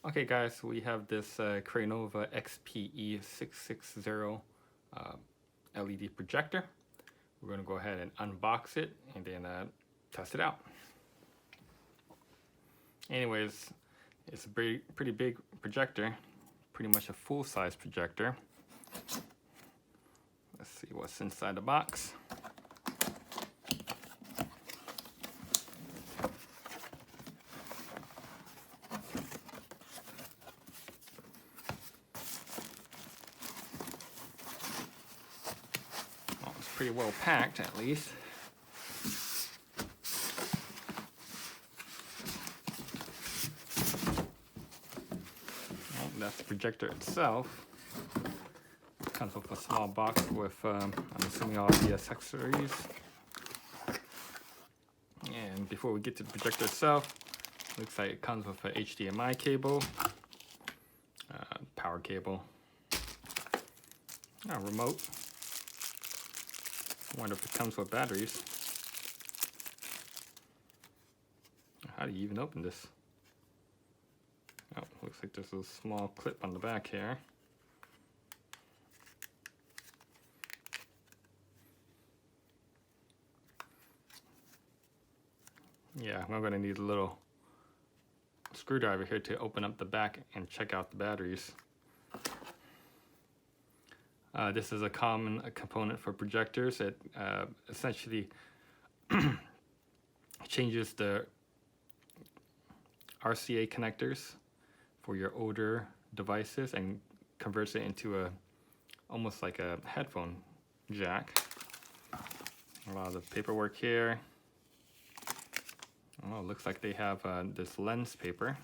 Okay guys, we have this Crenova XPE660 LED projector. We're going to go ahead and unbox it and then test it out. Anyways, it's a pretty big projector, pretty much a full-size projector. Let's see what's inside the box. Pretty well packed, at least. Well, that's the projector itself. It comes with a small box with, I'm assuming, all the accessories. And before we get to the projector itself, looks like it comes with an HDMI cable, power cable, a remote. I wonder if it comes with batteries. How do you even open this? Oh, looks like there's a small clip on the back here. Yeah, I'm going to need a little screwdriver here to open up the back and check out the batteries. This is a common component for projectors. It essentially changes the RCA connectors for your older devices and converts it into almost like a headphone jack. A lot of the paperwork here. Oh, it looks like they have this lens paper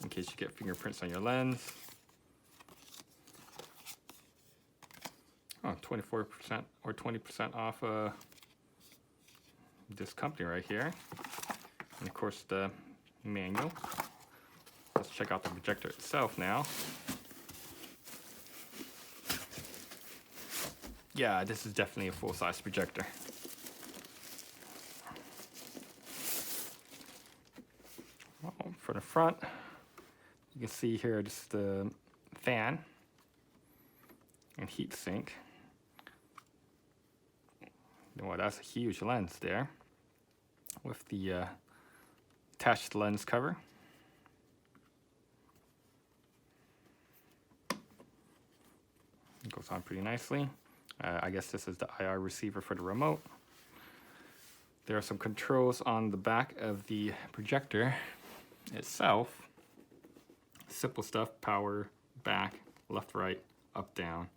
in case you get fingerprints on your lens. Oh, 24% or 20% off this company right here. And of course the manual. Let's check out the projector itself now. Yeah, this is definitely a full-size projector. Well, for the front, you can see here just the fan and heat sink. Well, that's a huge lens there with the attached lens cover. It goes on pretty nicely. I guess this is the IR receiver for the remote. There are some controls on the back of the projector itself. Simple stuff: power, back, left, right, up, down.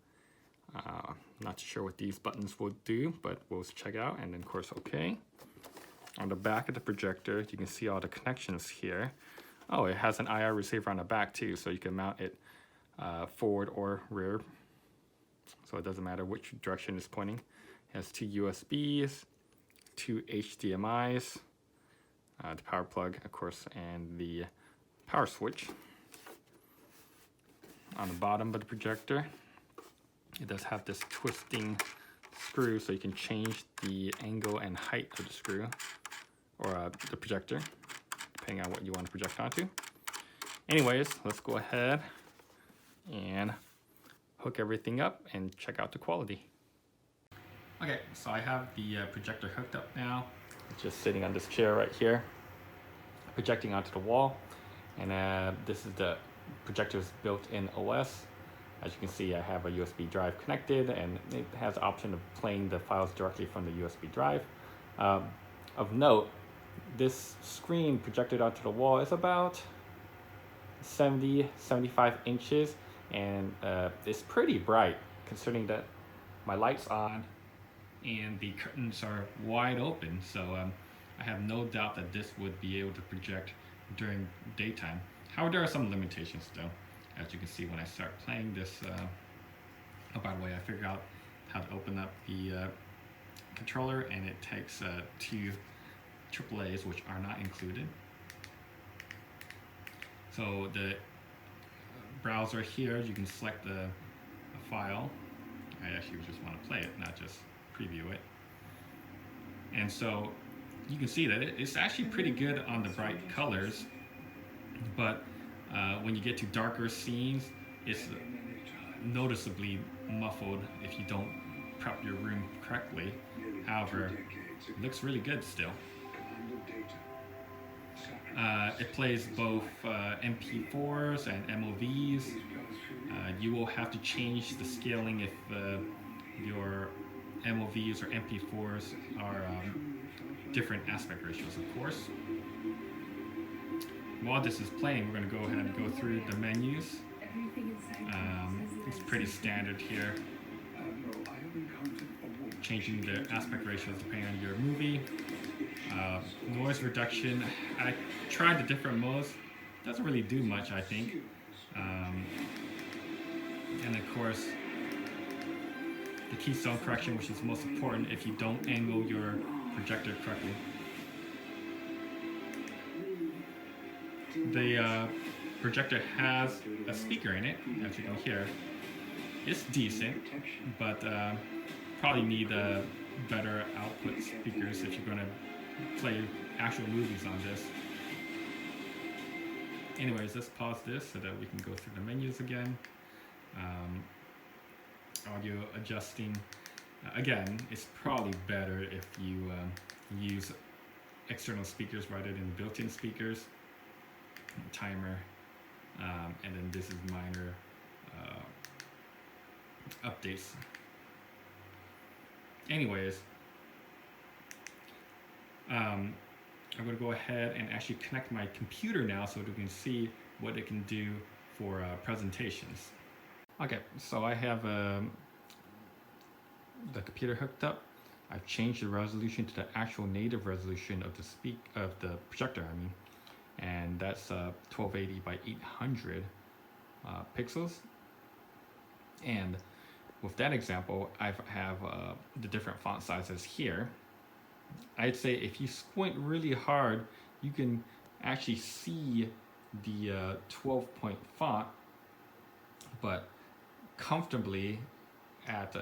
Not sure what these buttons will do, but we'll check out. And then, of course, OK. On the back of the projector, you can see all the connections here. Oh, it has an IR receiver on the back too, so you can mount it forward or rear. So it doesn't matter which direction it's pointing. It has two USBs, two HDMIs, the power plug, of course, and the power switch. On the bottom of the projector, it does have this twisting screw, so you can change the angle and height of the screw or the projector, depending on what you want to project onto. Anyways, let's go ahead and hook everything up and check out the quality. Okay, so I have the projector hooked up now. It's just sitting on this chair right here, projecting onto the wall. And this is the projector's built-in OS. As you can see, I have a USB drive connected, and it has the option of playing the files directly from the USB drive. Of note, this screen projected onto the wall is about 70-75 inches, and it's pretty bright considering that my light's on and the curtains are wide open. So I have no doubt that this would be able to project during daytime. However, there are some limitations though. As you can see, when I start playing this, oh, by the way, I figured out how to open up the controller, and it takes two AAAs, which are not included. So the browser here, you can select a file. I actually just want to play it, not just preview it. And so you can see that it's actually pretty good on the bright colors, but when you get to darker scenes, it's noticeably muffled if you don't prep your room correctly. However, it looks really good still. It plays both MP4s and MOVs. You will have to change the scaling if your MOVs or MP4s are different aspect ratios, of course. While this is playing, we're going to go ahead and go through the menus. It's pretty standard here. Changing the aspect ratios depending on your movie. Noise reduction, I tried the different modes. Doesn't really do much, I think. And of course, the Keystone correction, which is most important if you don't angle your projector correctly. The projector has a speaker in it, as you can hear. It's decent, but probably need better output speakers if you're going to play actual movies on this. Anyways, let's pause this so that we can go through the menus again. Audio adjusting. Again, it's probably better if you use external speakers rather than built-in speakers. Timer, and then this is minor updates. Anyways, I'm going to go ahead and actually connect my computer now so that we can see what it can do for presentations. Okay, so I have the computer hooked up. I've changed the resolution to the actual native resolution of the projector, I mean, and that's 1280 by 800 pixels. And with that example, I have the different font sizes here. I'd say if you squint really hard, you can actually see the 12-point font, but comfortably at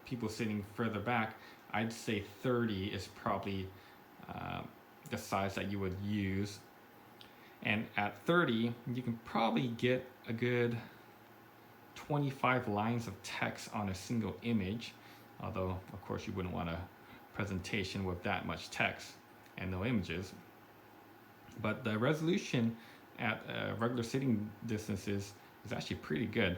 people sitting further back, I'd say 30 is probably the size that you would use. And at 30, you can probably get a good 25 lines of text on a single image, although of course you wouldn't want a presentation with that much text and no images. But the resolution at regular sitting distances is actually pretty good.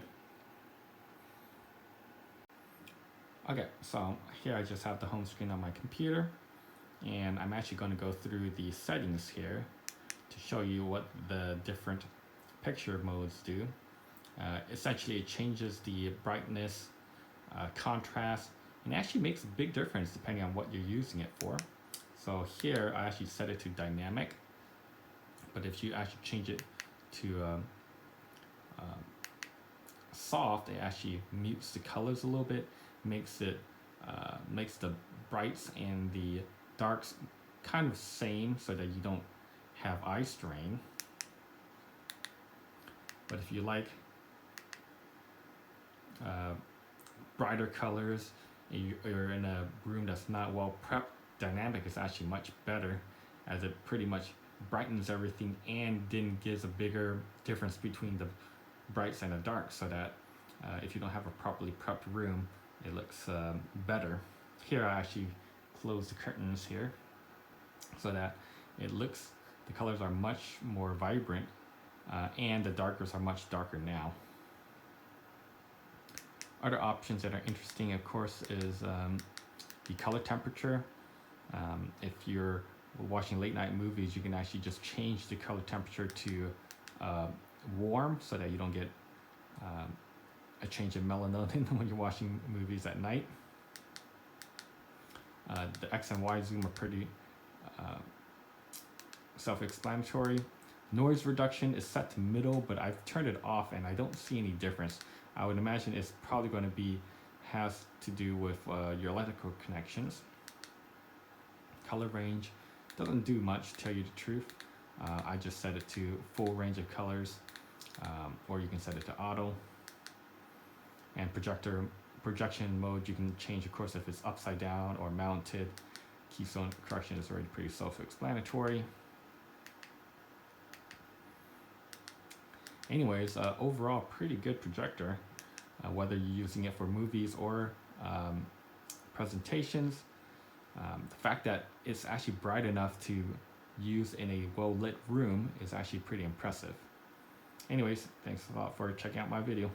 Okay, so here I just have the home screen on my computer, and I'm actually going to go through the settings here to show you what the different picture modes do. Essentially, it changes the brightness, contrast, and actually makes a big difference depending on what you're using it for. So here I actually set it to dynamic, but if you actually change it to soft, it actually mutes the colors a little bit, makes the brights and the darks kind of same so that you don't have eye strain. But if you like brighter colors, you're in a room that's not well prepped, dynamic is actually much better, as it pretty much brightens everything and then gives a bigger difference between the brights and the darks, so that if you don't have a properly prepped room, it looks better. Here I actually close the curtains here so that it looks, the colors are much more vibrant, and the darkers are much darker now. Other options that are interesting, of course, is the color temperature. If you're watching late night movies, you can actually just change the color temperature to warm so that you don't get a change of melatonin when you're watching movies at night. The X and Y zoom are pretty self-explanatory. Noise reduction is set to middle, but I've turned it off and I don't see any difference. I would imagine it's probably going to has to do with your electrical connections. Color range doesn't do much, to tell you the truth. I just set it to full range of colors, or you can set it to auto. And projection mode, you can change, of course, if it's upside down or mounted. Keystone correction is already pretty self-explanatory. Anyways, overall pretty good projector, whether you're using it for movies or presentations. The fact that it's actually bright enough to use in a well-lit room is actually pretty impressive. Anyways, thanks a lot for checking out my video.